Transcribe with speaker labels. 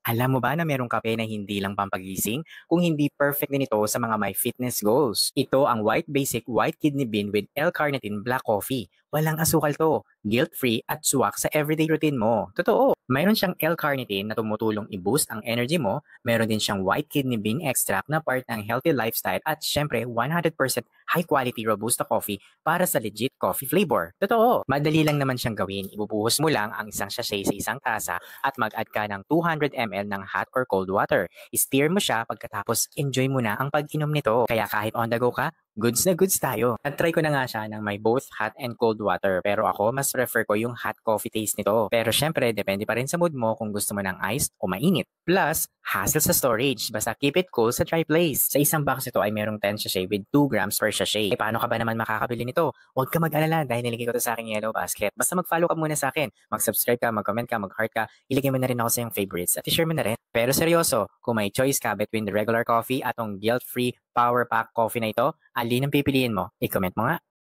Speaker 1: Alam mo ba na merong kape na hindi lang pampagising, kung hindi perfect din ito sa mga may fitness goals? Ito ang White Basic White Kidney Bean with L-Carnitine Black Coffee. Walang asukal to, guilt-free at swak sa everyday routine mo. Totoo, mayroon siyang L-Carnitine na tumutulong i-boost ang energy mo, meron din siyang White Kidney Bean Extract na part ng healthy lifestyle at syempre 100% high quality Robusta coffee para sa legit coffee flavor. Totoo, madali lang naman siyang gawin. Ibubuhos mo lang ang isang sachet sa isang tasa at mag-add ka ng 200 ml ng hot or cold water. I-stir mo siya pagkatapos enjoy mo na ang pag-inom nito. Kaya kahit on the go ka, goods na goods tayo. At-try ko na nga siya ng may both hot and cold water pero ako mas prefer ko yung hot coffee taste nito. Pero syempre, depende pa rin sa mood mo kung gusto mo ng iced o mainit. Plus, hassle sa storage. Basta keep it cool sa dry place. Sa isang box ito ay merong 10 sachet with 2 grams per sachet. Paano ka ba naman makakabili nito? Huwag ka mag-alala dahil nilagay ko to sa aking yellow basket. Basta mag-follow ka muna sa akin. Mag-subscribe ka, mag-comment ka, mag-heart ka. Ilagay mo na rin ako sa iyong favorites at i-share mo na rin. Pero seryoso, kung may choice ka between the regular coffee at ang guilt-free power pack coffee na ito, alin ang pipiliin mo? I-comment mo nga.